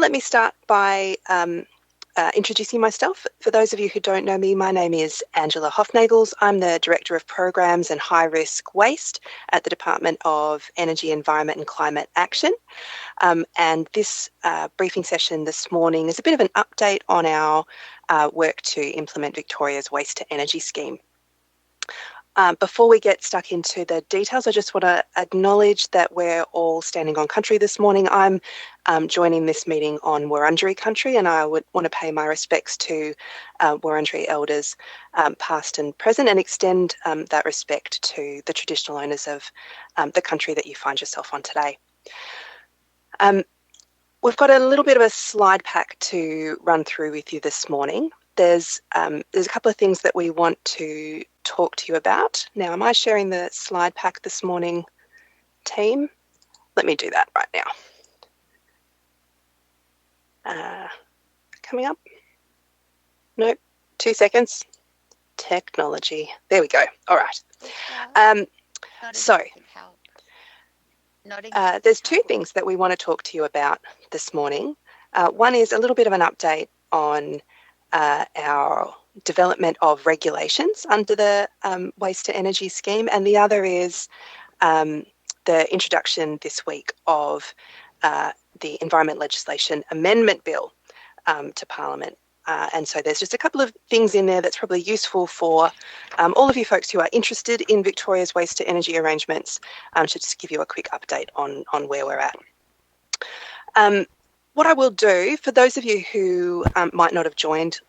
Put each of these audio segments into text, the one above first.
let me start by introducing myself. For those of you who don't know me, my name is Angela Hofnagels. I'm the Director of Programs and High Risk Waste at the Department of Energy, Environment and Climate Action. And this briefing session this morning is a bit of an update on our work to implement Victoria's Waste to Energy scheme. Before we get stuck into the details, I just want to acknowledge that we're all standing on country this morning. I'm joining this meeting on Wurundjeri country, and I would want to pay my respects to Wurundjeri elders past and present, and extend that respect to the traditional owners of the country that you find yourself on today. We've got a little bit of a slide pack to run through with you this morning. There's a couple of things that we want to talk to you about. Now, am I sharing the slide pack this morning, team? Let me do that right now. Coming up? Nope, 2 seconds. Technology. There we go. All right. There's two things that we want to talk to you about this morning. One is a little bit of an update on our development of regulations under the Waste to Energy scheme, and the other is the introduction this week of the Environment Legislation Amendment Bill to Parliament. And so there's just a couple of things in there that's probably useful for all of you folks who are interested in Victoria's Waste to Energy arrangements, to just give you a quick update on where we're at. What I will do, for those of you who might not have joined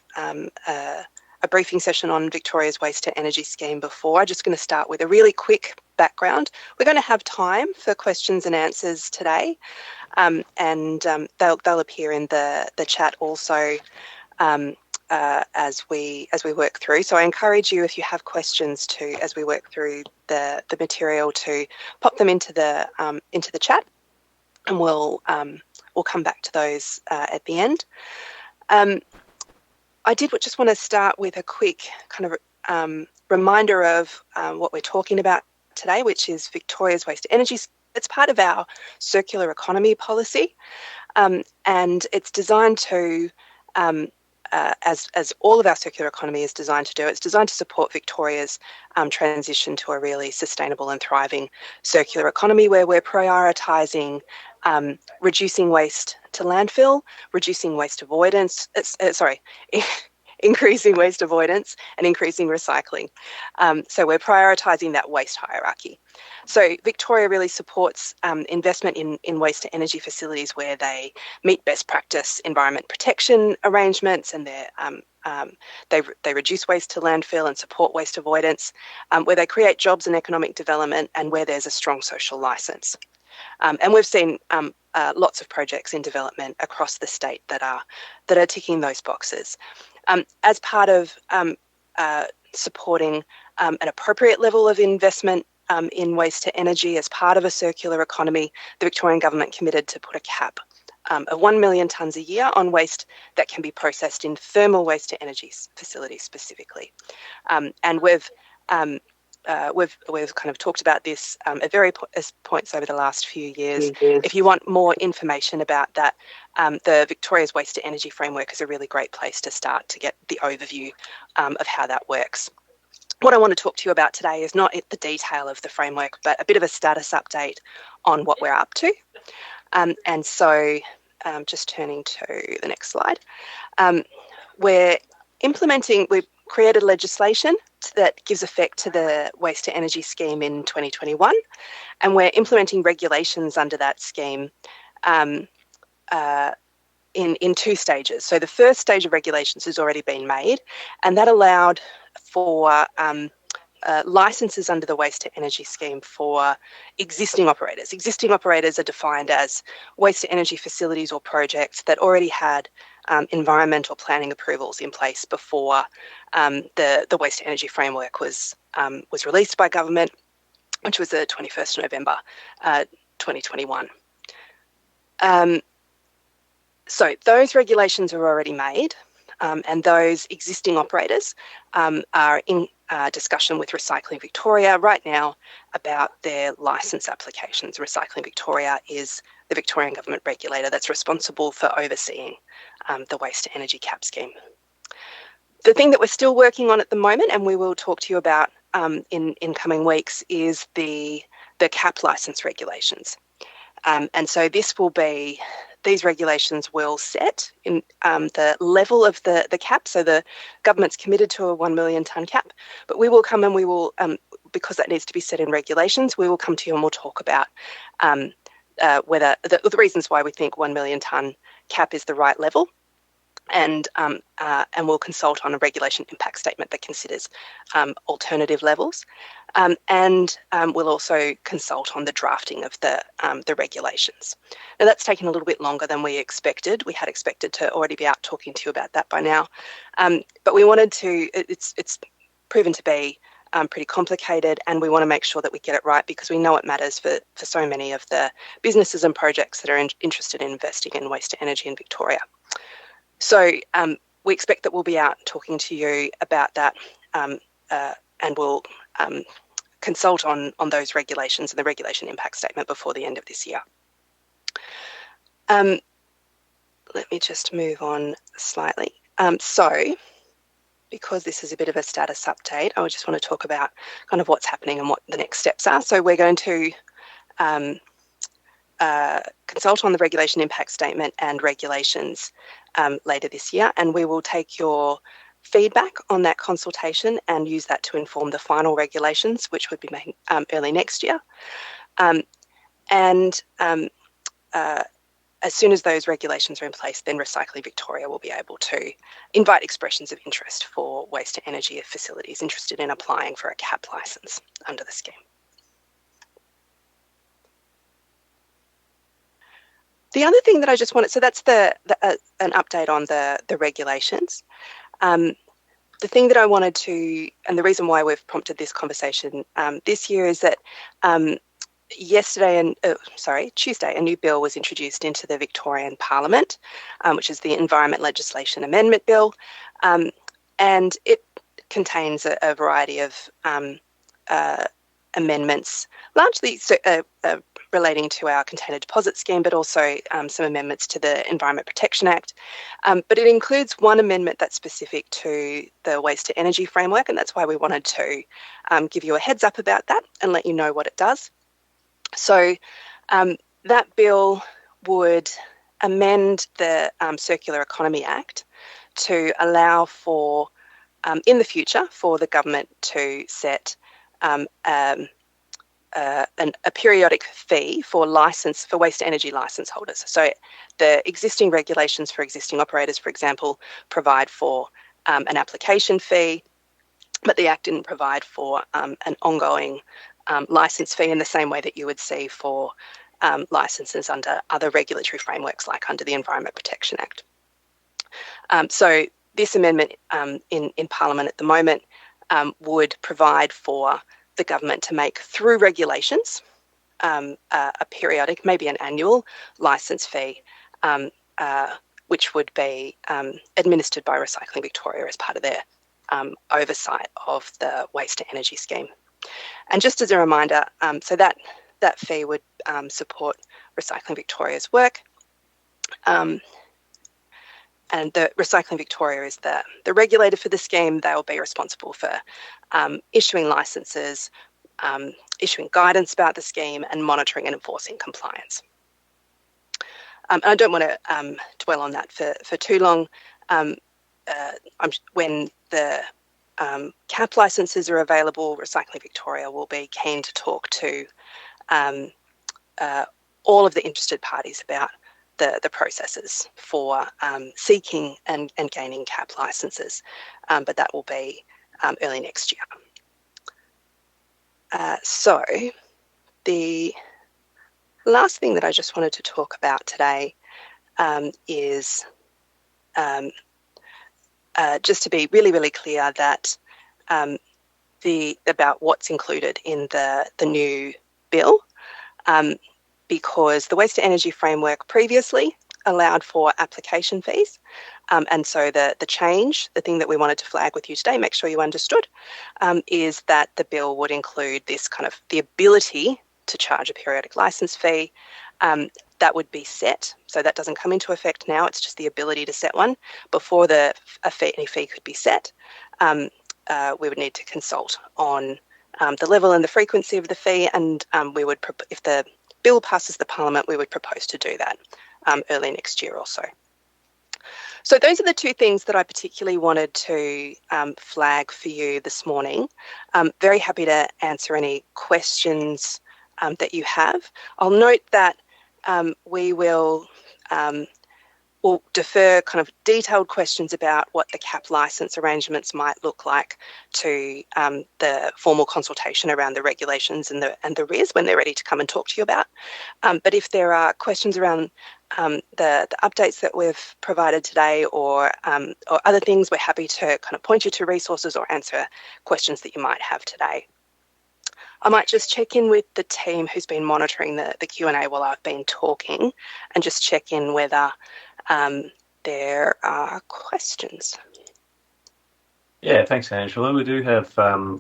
a briefing session on Victoria's Waste to Energy scheme before, I'm just going to start with a really quick background. We're going to have time for questions and answers today, and they'll appear in the chat also as we work through. So I encourage you, if you have questions, to, as we work through the material, to pop them into the chat, and we'll come back to those at the end. I did just want to start with a quick kind of reminder of what we're talking about today, which is Victoria's Waste to Energy. It's part of our circular economy policy, and it's designed to, as all of our circular economy is designed to do, it's designed to support Victoria's transition to a really sustainable and thriving circular economy, where we're prioritising reducing waste to landfill, reducing waste avoidance, increasing waste avoidance and increasing recycling. So we're prioritising that waste hierarchy. So Victoria really supports investment in waste to energy facilities where they meet best practice environment protection arrangements, and they reduce waste to landfill and support waste avoidance, where they create jobs and economic development, and where there's a strong social licence. And we've seen lots of projects in development across the state that are ticking those boxes. As part of supporting an appropriate level of investment in waste to energy as part of a circular economy, the Victorian government committed to put a cap of 1 million tonnes a year on waste that can be processed in thermal waste to energy facilities specifically. And we've kind of talked about this at various points over the last few years. If you want more information about that, the Victoria's Waste to Energy framework is a really great place to start to get the overview of how that works. What I want to talk to you about today is not the detail of the framework, but a bit of a status update on what we're up to. And so just turning to the next slide. We've created legislation that gives effect to the Waste to Energy scheme in 2021, and we're implementing regulations under that scheme in 2 stages. So the first stage of regulations has already been made, and that allowed for licences under the Waste to Energy scheme for existing operators. Existing operators are defined as waste to energy facilities or projects that already had environmental planning approvals in place before the Waste to Energy framework was released by government, which was the 21st of November 2021. So those regulations are already made, and those existing operators are in discussion with Recycling Victoria right now about their licence applications. Recycling Victoria is the Victorian government regulator that's responsible for overseeing the waste to energy cap scheme. The thing that we're still working on at the moment, and we will talk to you about in coming weeks, is the cap licence regulations. And so these regulations will set in the level of the cap. So the government's committed to a 1 million tonne cap, but we will come and we will, because that needs to be set in regulations, we will come to you and we'll talk about whether the reasons why we think 1 million tonne cap is the right level. And we'll consult on a regulation impact statement that considers alternative levels, and we'll also consult on the drafting of the regulations. Now that's taken a little bit longer than we expected. We had expected to already be out talking to you about that by now, but we wanted to. It's proven to be pretty complicated, and we want to make sure that we get it right because we know it matters for so many of the businesses and projects that are interested in investing in waste to energy in Victoria. So we expect that we'll be out talking to you about that, and we'll consult on those regulations and the regulation impact statement before the end of this year. Let me just move on slightly. So because this is a bit of a status update, I just want to talk about kind of what's happening and what the next steps are. So we're going to consult on the regulation impact statement and regulations later this year, and we will take your feedback on that consultation and use that to inform the final regulations, which would be made early next year. As soon as those regulations are in place, then Recycling Victoria will be able to invite expressions of interest for waste to energy facilities interested in applying for a cap licence under the scheme. The other thing that I just wanted, so that's an update on the regulations. The thing that I wanted to, and the reason why we've prompted this conversation this year is that Tuesday, a new bill was introduced into the Victorian Parliament, which is the Environment Legislation Amendment Bill, and it contains a variety of amendments, largely relating to our container deposit scheme, but also some amendments to the Environment Protection Act. But it includes one amendment that's specific to the waste to energy framework, and that's why we wanted to give you a heads up about that and let you know what it does. So that bill would amend the Circular Economy Act to allow for, in the future, for the government to set a periodic fee for waste to energy licence holders. So the existing regulations for existing operators, for example, provide for an application fee, but the Act didn't provide for an ongoing licence fee in the same way that you would see for licences under other regulatory frameworks, like under the Environment Protection Act. So this amendment in Parliament at the moment would provide for the government to make, through regulations, a periodic, maybe an annual licence fee, which would be administered by Recycling Victoria as part of their oversight of the waste to energy scheme. And just as a reminder, so that fee would support Recycling Victoria's work, and the Recycling Victoria is the regulator for the scheme. They will be responsible for issuing licences, issuing guidance about the scheme, and monitoring and enforcing compliance. And I don't want to dwell on that for too long. When the cap licences are available, Recycling Victoria will be keen to talk to all of the interested parties about the processes for seeking and gaining cap licences, but that will be early next year. So the last thing that I just wanted to talk about today is just to be really, really clear that about what's included in the new bill, because the waste to energy framework previously allowed for application fees, and so the change, the thing that we wanted to flag with you today, make sure you understood, is that the bill would include this kind of the ability to charge a periodic licence fee, that would be set. So that doesn't come into effect now. It's just the ability to set one. Before any fee could be set, we would need to consult on the level and the frequency of the fee, and if the bill passes the Parliament, we would propose to do that early next year or so. So those are the two things that I particularly wanted to flag for you this morning. Very happy to answer any questions that you have. I'll note that we'll defer kind of detailed questions about what the cap licence arrangements might look like to the formal consultation around the regulations and the RIS when they're ready to come and talk to you about. But if there are questions around the updates that we've provided today or other things, we're happy to kind of point you to resources or answer questions that you might have today. I might just check in with the team who's been monitoring the Q&A while I've been talking and just check in whether there are questions. Yeah, thanks, Angela. We do have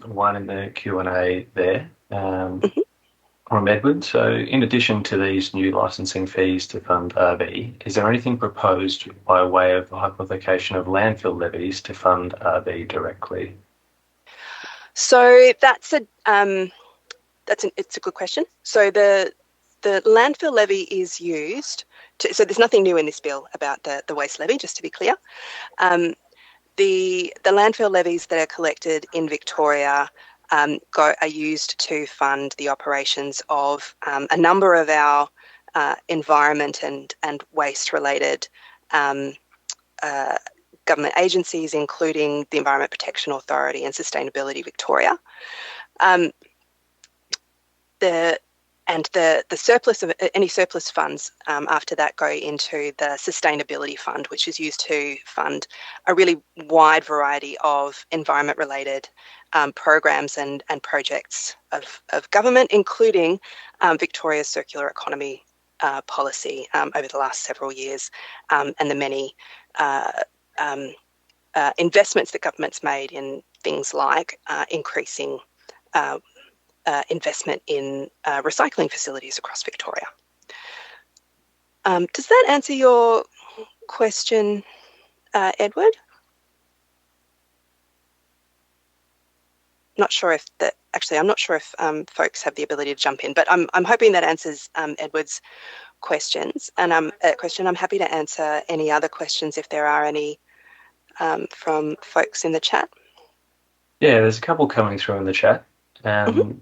one in the Q&A there from Edward. So in addition to these new licensing fees to fund RV, is there anything proposed by way of hypothecation of landfill levies to fund RV directly? So it's a good question. So the landfill levy is used so there's nothing new in this bill about the waste levy, just to be clear. The landfill levies that are collected in Victoria are used to fund the operations of a number of our environment and waste related government agencies, including the Environment Protection Authority and Sustainability Victoria. The surplus of any surplus funds after that go into the Sustainability Fund, which is used to fund a really wide variety of environment-related programs and projects of government, including Victoria's circular economy policy over the last several years and the many investments that government's made in things like increasing investment in recycling facilities across Victoria. Does that answer your question, Edward? I'm not sure if folks have the ability to jump in, but I'm hoping that answers Edward's questions. And I'm happy to answer any other questions if there are any from folks in the chat. Yeah, there's a couple coming through in the chat.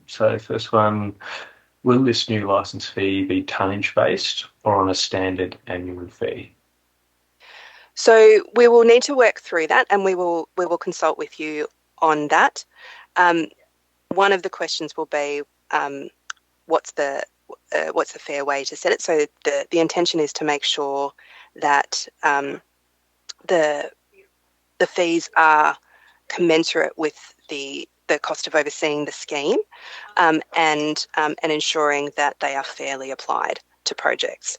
So first one, will this new licence fee be tonnage based or on a standard annual fee? So we will need to work through that, and we will consult with you on that. One of the questions will be what's the fair way to set it. So the intention is to make sure that the fees are commensurate with the cost of overseeing the scheme and ensuring that they are fairly applied to projects.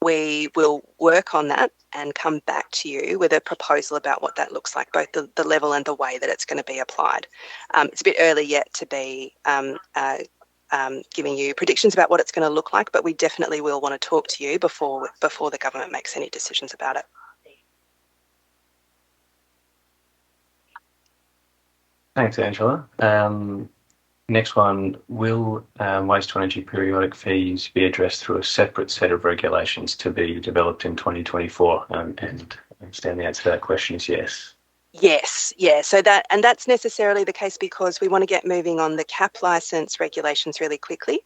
We will work on that and come back to you with a proposal about what that looks like, both the level and the way that it's going to be applied. It's a bit early yet to be giving you predictions about what it's going to look like, but we definitely will want to talk to you before the government makes any decisions about it. Thanks, Angela. Next one, will waste-to-energy periodic fees be addressed through a separate set of regulations to be developed in 2024? And I understand the answer to that question is yes. Yes, yeah. So that's necessarily the case because we want to get moving on the cap licence regulations really quickly,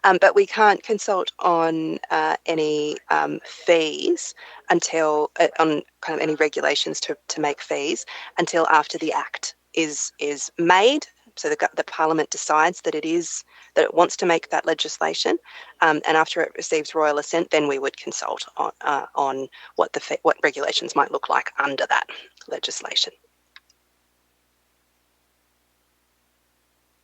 but we can't consult on any fees until on kind of any regulations to make fees until after the Act is made. So the Parliament decides that it wants to make that legislation, and after it receives royal assent, then we would consult on what regulations might look like under that legislation.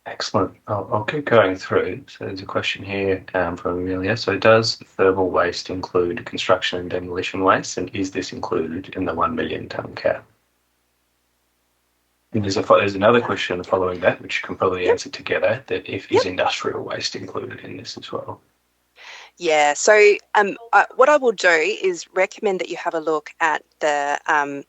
Excellent. I'll keep going through. So there's a question here from Amelia. So does thermal waste include construction and demolition waste, and is this included in the 1 million tonne cap? And there's another question following that, which you can probably answer together, that is industrial waste included in this as well? Yeah, so what I will do is recommend that you have a look at the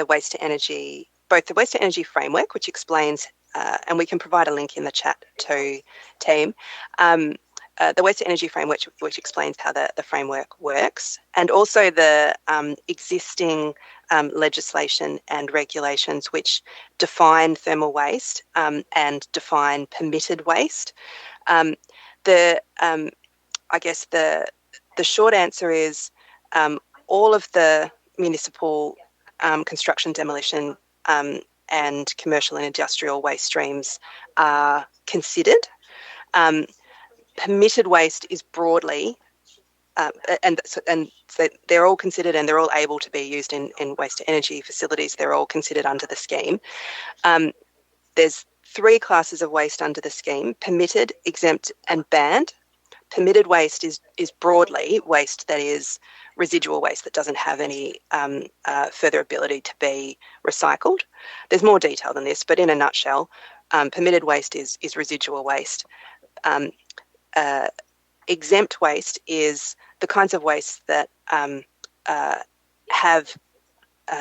waste to energy, both the waste to energy framework, which explains, and we can provide a link in the chat to team, the waste to energy framework, which explains how the framework works, and also the existing legislation and regulations which define thermal waste and define permitted waste. The I guess the short answer is all of the municipal construction, demolition, and commercial and industrial waste streams are considered. Permitted waste is broadly, and so they're all considered, and they're all able to be used in waste to energy facilities. They're all considered under the scheme. There's three classes of waste under the scheme: permitted, exempt, and banned. Permitted waste is broadly waste that is residual waste that doesn't have any further ability to be recycled. There's more detail than this, but in a nutshell, permitted waste is residual waste. Exempt waste is the kinds of waste that have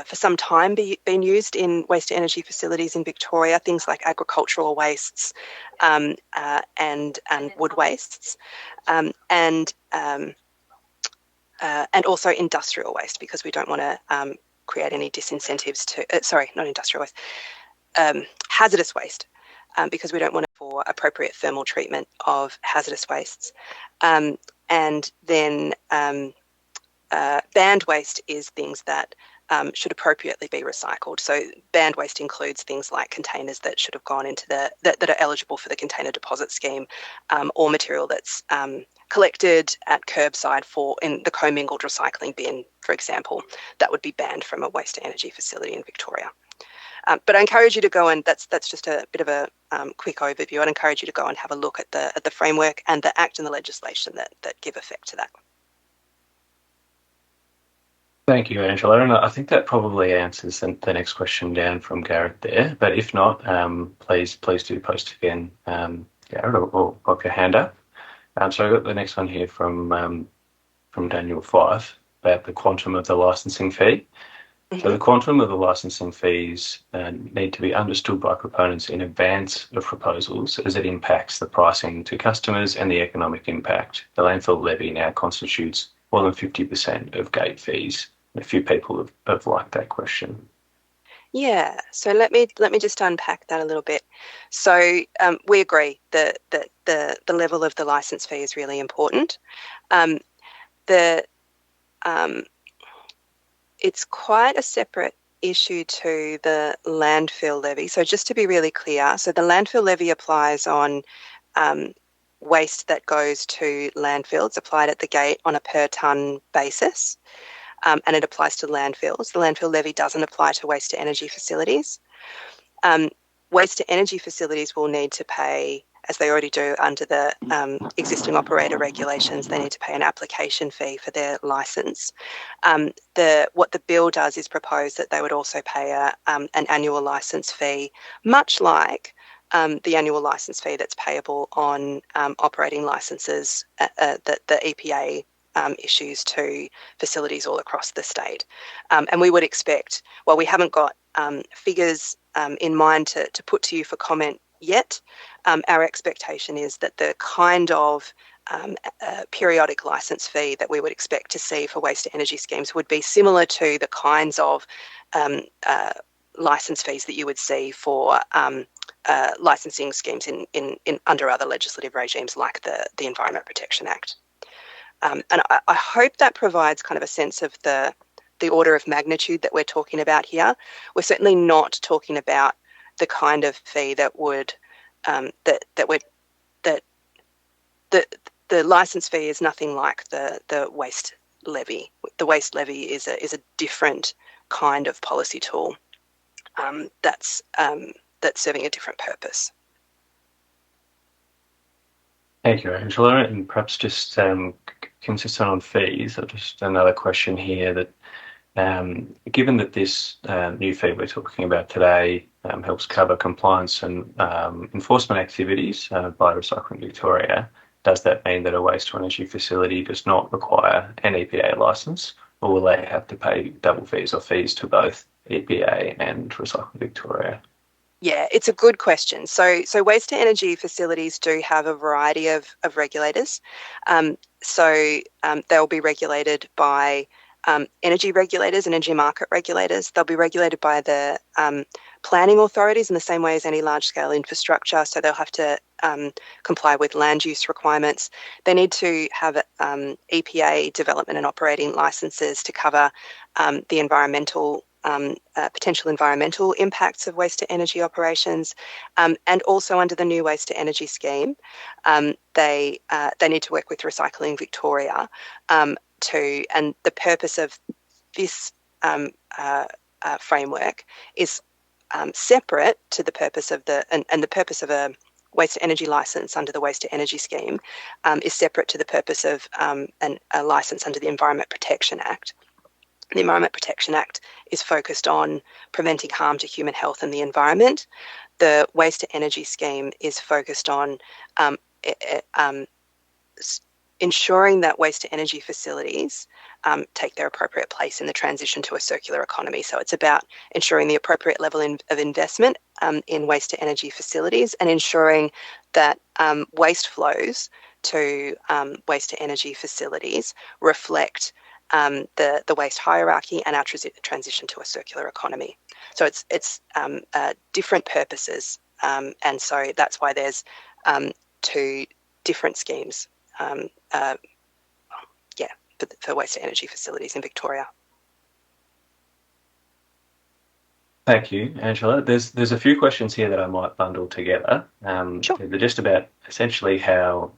for some time been used in waste to energy facilities in Victoria, things like agricultural wastes and wood wastes, and also industrial waste, because we don't want to create any disincentives to, not industrial waste, hazardous waste, because we don't want to for appropriate thermal treatment of hazardous wastes. And then banned waste is things that should appropriately be recycled. So banned waste includes things like containers that should have gone into that are eligible for the container deposit scheme, or material that's collected at curbside in the commingled recycling bin, for example, that would be banned from a waste to energy facility in Victoria. But I encourage you to go, and that's just a bit of a quick overview. I'd encourage you to go and have a look at the framework and the Act and the legislation that give effect to that. Thank you, Angela. And I think that probably answers the next question down from Garrett there. But if not, please do post again, Garrett, or pop your hand up. So I've got the next one here from Daniel Fife about the quantum of the licensing fee. Mm-hmm. So the quantum of the licensing fees need to be understood by proponents in advance of proposals, as it impacts the pricing to customers and the economic impact. The landfill levy now constitutes more than 50% of gate fees. A few people have liked that question. Yeah, so let me just unpack that a little bit. So we agree that the level of the license fee is really important. It's quite a separate issue to the landfill levy. So just to be really clear, so the landfill levy applies on waste that goes to landfill. It's applied at the gate on a per tonne basis. And it applies to landfills. The landfill levy doesn't apply to waste to energy facilities. Waste to energy facilities will need to pay, as they already do under the existing operator regulations, they need to pay an application fee for their licence. What the bill does is propose that they would also pay an annual licence fee, much like the annual licence fee that's payable on operating licences that the EPA issues to facilities all across the state. And we would expect, well, we haven't got figures in mind to put to you for comment yet. Our expectation is that the kind of periodic licence fee that we would expect to see for waste to energy schemes would be similar to the kinds of licence fees that you would see for licensing schemes in under other legislative regimes like the Environment Protection Act. And I hope that provides kind of a sense of the order of magnitude that we're talking about here. We're certainly not talking about the kind of fee that would the license fee is nothing like the waste levy. The waste levy is a different kind of policy tool that's serving a different purpose. Thank you, Angela. And perhaps just consistent on fees, just another question here that given that this new fee we're talking about today helps cover compliance and enforcement activities by Recycling Victoria, does that mean that a waste-to-energy facility does not require an EPA licence, or will they have to pay double fees or fees to both EPA and Recycle Victoria? Yeah, it's a good question. So waste to energy facilities do have a variety of regulators. They'll be regulated by energy regulators and energy market regulators. They'll be regulated by the planning authorities in the same way as any large-scale infrastructure. So they'll have to comply with land use requirements. They need to have EPA development and operating licenses to cover the environmental potential environmental impacts of waste to energy operations, and also under the new waste to energy scheme, they need to work with Recycling Victoria and the purpose of this framework is separate to the purpose of the purpose of a waste to energy licence under the waste to energy scheme is separate to the purpose of a licence under the Environment Protection Act. The Environment Protection Act is focused on preventing harm to human health and the environment. The waste to energy scheme is focused on ensuring that waste to energy facilities take their appropriate place in the transition to a circular economy. So it's about ensuring the appropriate level of investment in waste to energy facilities and ensuring that waste flows to waste to energy facilities reflect the waste hierarchy and our transition to a circular economy. So it's different purposes, and so that's why there's two different schemes, for waste to energy facilities in Victoria. Thank you, Angela. There's a few questions here that I might bundle together. Sure. They're just about essentially how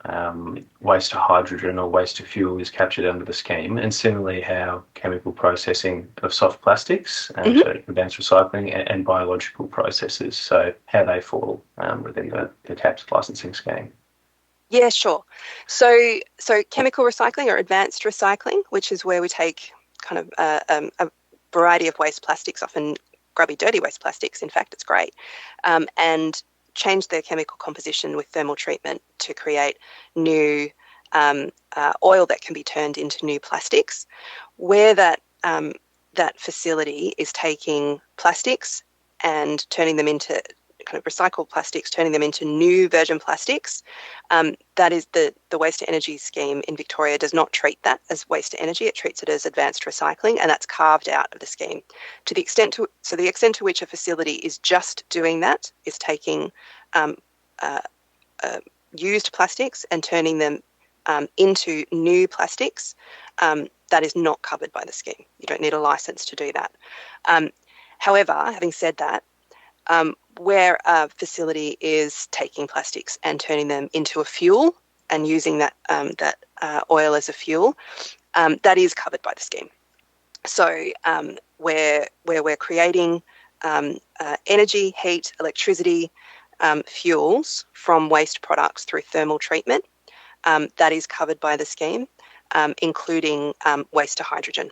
waste to hydrogen or waste to fuel is captured under the scheme, and similarly how chemical processing of soft plastics, so advanced recycling, and biological processes, so how they fall within the CAPS licensing scheme. Yeah, sure. So chemical recycling or advanced recycling, which is where we take kind of a variety of waste plastics, often grubby, dirty waste plastics, in fact, it's great, and change their chemical composition with thermal treatment to create new oil that can be turned into new plastics. Where that facility is taking plastics and turning them into kind of recycled plastics, turning them into new virgin plastics, that is the waste to energy scheme in Victoria does not treat that as waste to energy. It treats it as advanced recycling, and that's carved out of the scheme. The extent to which a facility is just doing that is taking used plastics and turning them into new plastics, that is not covered by the scheme. You don't need a license to do that. However, having said that, where a facility is taking plastics and turning them into a fuel and using that oil as a fuel, that is covered by the scheme. So where we're creating energy, heat, electricity, fuels from waste products through thermal treatment, that is covered by the scheme, including waste to hydrogen.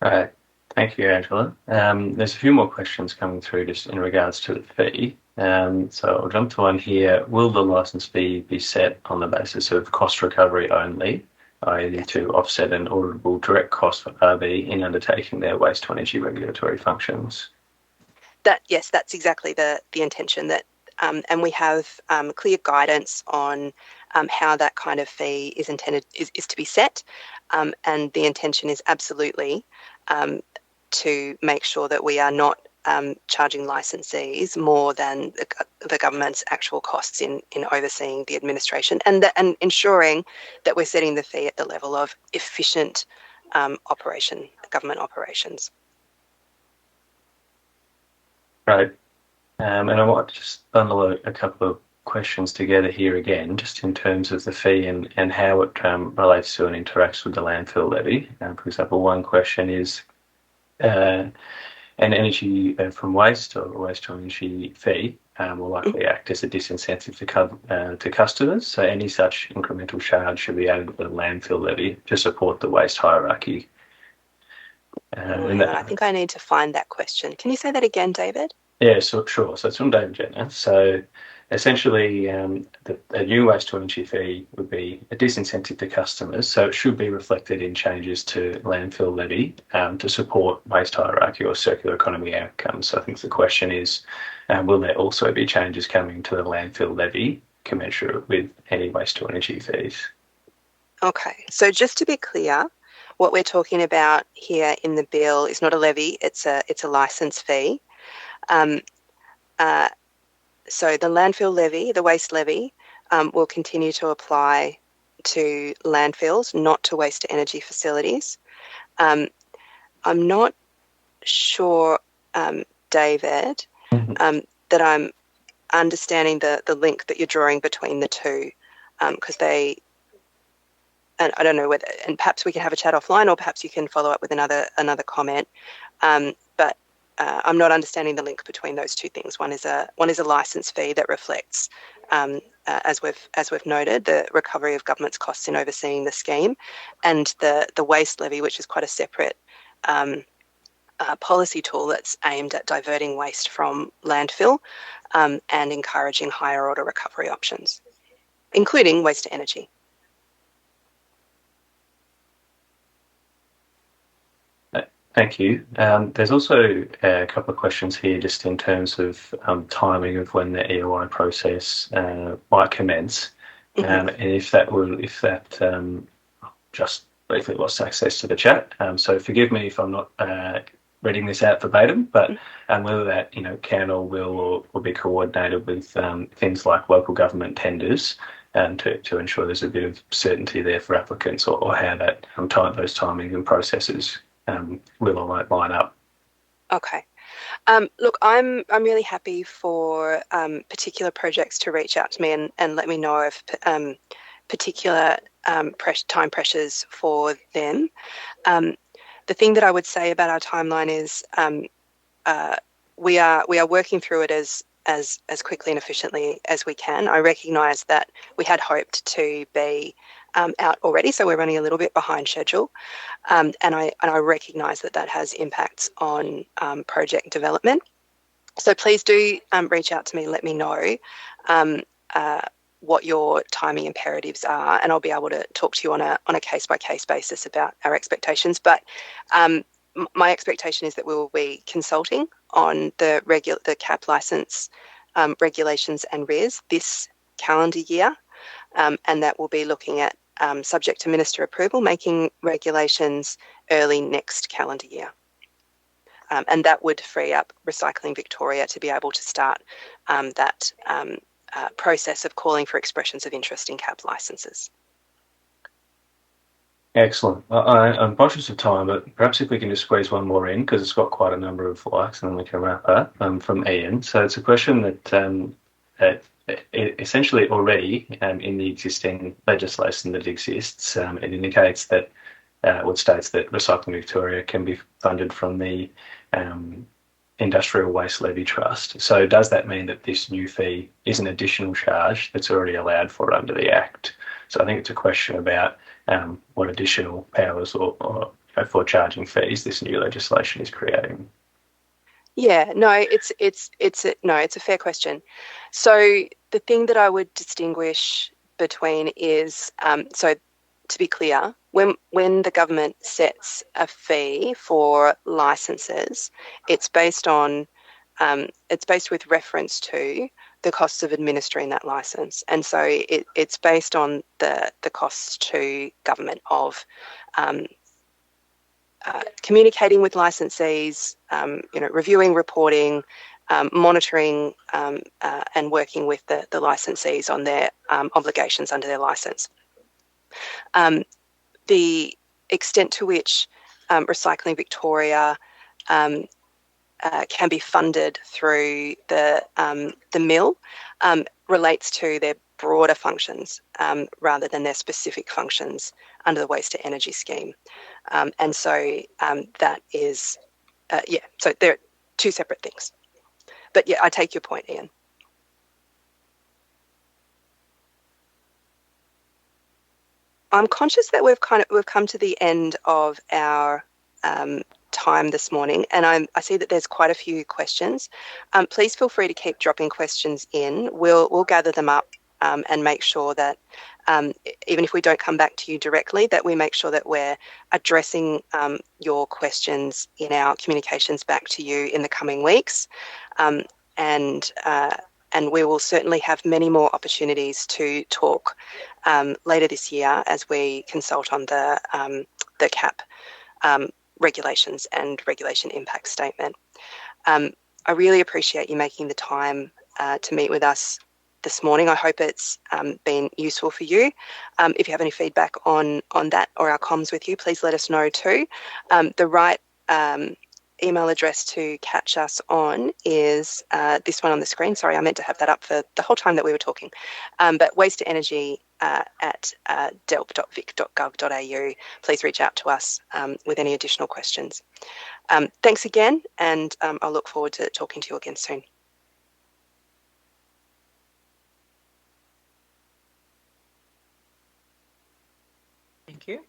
Right. Thank you, Angela. There's a few more questions coming through just in regards to the fee. So I'll jump to one here. Will the licence fee be set on the basis of cost recovery only, i.e. to offset an auditable direct cost for RV in undertaking their waste to energy regulatory functions? Yes, that's exactly the intention. That and we have clear guidance on how that kind of fee is intended is to be set, and the intention is absolutely to make sure that we are not charging licensees more than the government's actual costs in overseeing the administration, and ensuring that we're setting the fee at the level of efficient government operations. Right. And I might just bundle a couple of questions together here again, just in terms of the fee and how it relates to and interacts with the landfill levy. For example, one question is an energy from waste or waste to energy fee will likely act as a disincentive to customers. So any such incremental charge should be added to the landfill levy to support the waste hierarchy. I think I need to find that question. Can you say that again, David? Yeah, so sure. So it's from David Jenner. So essentially, a new waste to energy fee would be a disincentive to customers. So it should be reflected in changes to landfill levy to support waste hierarchy or circular economy outcomes. So I think the question is, will there also be changes coming to the landfill levy commensurate with any waste to energy fees? Okay, so just to be clear, what we're talking about here in the bill is not a levy; it's a license fee. Um, so the landfill levy, the waste levy, will continue to apply to landfills, not to waste to energy facilities. I'm not sure, David, that I'm understanding the link that you're drawing between the two, because and I don't know whether, and perhaps we can have a chat offline, or perhaps you can follow up with another comment. But I'm not understanding the link between those two things. One is a license fee that reflects, as we've noted, the recovery of government's costs in overseeing the scheme, and the waste levy, which is quite a separate policy tool that's aimed at diverting waste from landfill and encouraging higher order recovery options, including waste to energy. Thank you. There's also a couple of questions here just in terms of timing of when the EOI process might commence, and if that just briefly lost access to the chat. So forgive me if I'm not reading this out verbatim, but whether that can or will or be coordinated with things like local government tenders. To ensure there's a bit of certainty there for applicants, or how that those timings and processes will or won't line up. Okay. Look, I'm really happy for particular projects to reach out to me and let me know of particular time pressures for them. The thing that I would say about our timeline is we are working through it as quickly and efficiently as we can. I recognise that we had hoped to be out already, so we're running a little bit behind schedule, and I recognise that has impacts on project development. So please do reach out to me. Let me know what your timing imperatives are, and I'll be able to talk to you on a case by case basis about our expectations. But my expectation is that we will be consulting on the cap license regulations and RIS this calendar year, and that will be looking at subject to minister approval, making regulations early next calendar year. And that would free up Recycling Victoria to be able to start that process of calling for expressions of interest in cap licenses. Excellent. I'm conscious of time, but perhaps if we can just squeeze one more in, because it's got quite a number of likes, and then we can wrap up, from Ian. So it's a question that essentially already in the existing legislation that exists, it indicates that states that Recycling Victoria can be funded from the Industrial Waste Levy Trust. So does that mean that this new fee is an additional charge that's already allowed for under the Act? So I think it's a question about what additional powers or for charging fees this new legislation is creating. Yeah, no, it's a fair question. So the thing that I would distinguish between is so to be clear, when the government sets a fee for licenses, it's based with reference to the costs of administering that license, and so it's based on the costs to government of communicating with licensees, reviewing, reporting, monitoring, and working with the licensees on their obligations under their license. The extent to which Recycling Victoria can be funded through the mill relates to their broader functions rather than their specific functions under the waste to energy scheme. And so that is, so they're two separate things. But yeah, I take your point, Ian. I'm conscious that we've come to the end of our time this morning, and I see that there's quite a few questions. Please feel free to keep dropping questions in. We'll gather them up and make sure that even if we don't come back to you directly, that we make sure that we're addressing your questions in our communications back to you in the coming weeks. And we will certainly have many more opportunities to talk later this year as we consult on the CAP regulations and regulation impact statement. I really appreciate you making the time to meet with us this morning. I hope it's been useful for you. If you have any feedback on that or our comms with you, please let us know too. The right email address to catch us on is this one on the screen. Sorry, I meant to have that up for the whole time that we were talking. But waste to energy at delp.vic.gov.au. Please reach out to us with any additional questions. Thanks again, and I'll look forward to talking to you again soon. Thank you.